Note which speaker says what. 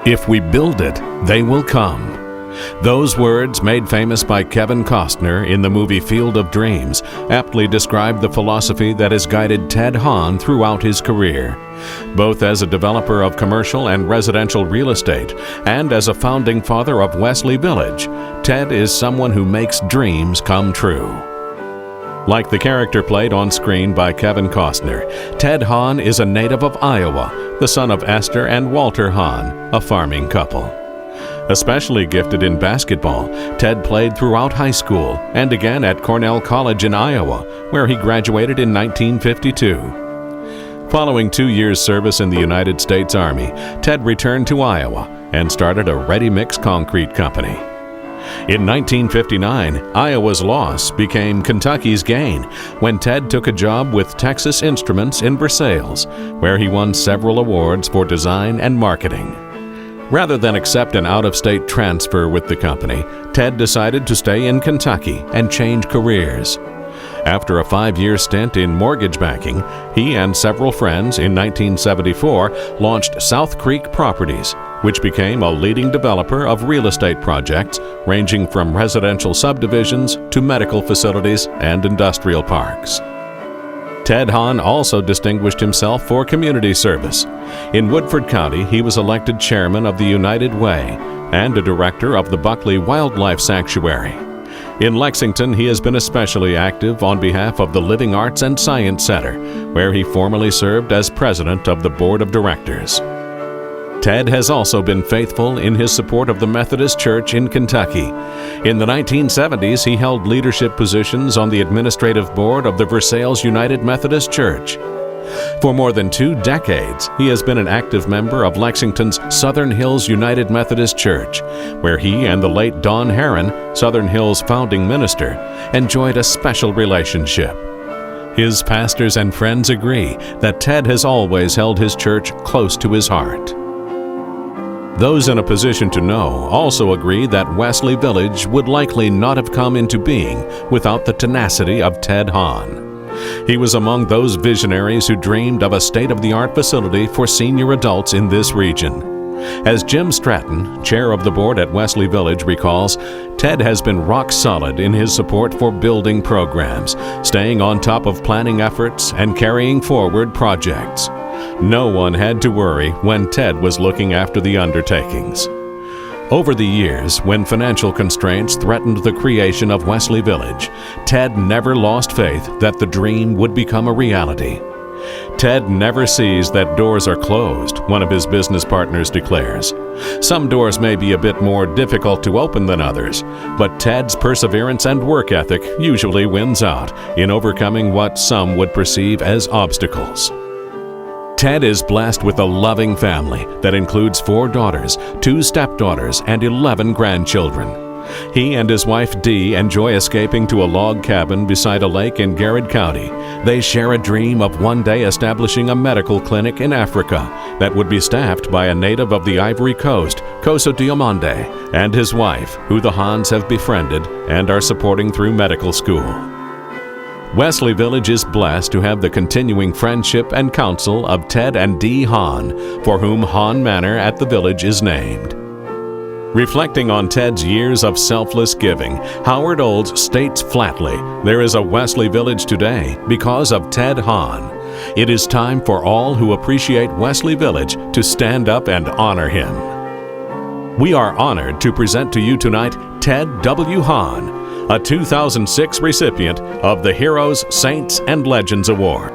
Speaker 1: If we build it, they will come. Those words, made famous by Kevin Costner in the movie Field of Dreams, aptly describe the philosophy that has guided Ted Hahn throughout his career. Both as a developer of commercial and residential real estate and as a founding father of Wesley Village, Ted is someone who makes dreams come true. Like the character played on screen by Kevin Costner, Ted Hahn is a native of Iowa, the son of Esther and Walter Hahn, a farming couple. Especially gifted in basketball, Ted played throughout high school and again at Cornell College in Iowa, where he graduated in 1952. Following 2 years' service in the United States Army, Ted returned to Iowa and started a ready-mix concrete company. In 1959, Iowa's loss became Kentucky's gain when Ted took a job with Texas Instruments in Versailles, where he won several awards for design and marketing. Rather than accept an out-of-state transfer with the company, Ted decided to stay in Kentucky and change careers. After a 5-year stint in mortgage banking, he and several friends in 1974 launched South Creek Properties, which became a leading developer of real estate projects ranging from residential subdivisions to medical facilities and industrial parks. Ted Hahn also distinguished himself for community service. In Woodford County, he was elected chairman of the United Way and a director of the Buckley Wildlife Sanctuary. In Lexington, he has been especially active on behalf of the Living Arts and Science Center, where he formerly served as president of the board of directors. Ted has also been faithful in his support of the Methodist Church in Kentucky. In the 1970s, he held leadership positions on the administrative board of the Versailles United Methodist Church. For more than 2 decades, he has been an active member of Lexington's Southern Hills United Methodist Church, where he and the late Don Herron, Southern Hills founding minister, enjoyed a special relationship. His pastors and friends agree that Ted has always held his church close to his heart. Those in a position to know also agree that Wesley Village would likely not have come into being without the tenacity of Ted Hahn. He was among those visionaries who dreamed of a state-of-the-art facility for senior adults in this region. As Jim Stratton, chair of the board at Wesley Village, recalls, Ted has been rock solid in his support for building programs, staying on top of planning efforts and carrying forward projects. No one had to worry when Ted was looking after the undertakings. Over the years, when financial constraints threatened the creation of Wesley Village, Ted never lost faith that the dream would become a reality. Ted never sees that doors are closed, one of his business partners declares. Some doors may be a bit more difficult to open than others, but Ted's perseverance and work ethic usually wins out in overcoming what some would perceive as obstacles. Ted is blessed with a loving family that includes 4 daughters, 2 stepdaughters, and 11 grandchildren. He and his wife Dee enjoy escaping to a log cabin beside a lake in Garrett County. They share a dream of one day establishing a medical clinic in Africa that would be staffed by a native of the Ivory Coast, Koso Diomande, and his wife, who the Hahns have befriended and are supporting through medical school. Wesley Village is blessed to have the continuing friendship and counsel of Ted and Dee Hahn, for whom Hahn Manor at the village is named. Reflecting on Ted's years of selfless giving, Howard Olds states flatly, "There is a Wesley Village today because of Ted Hahn. It is time for all who appreciate Wesley Village to stand up and honor him." We are honored to present to you tonight Ted W. Hahn, a 2006 recipient of the Heroes, Saints, and Legends Award.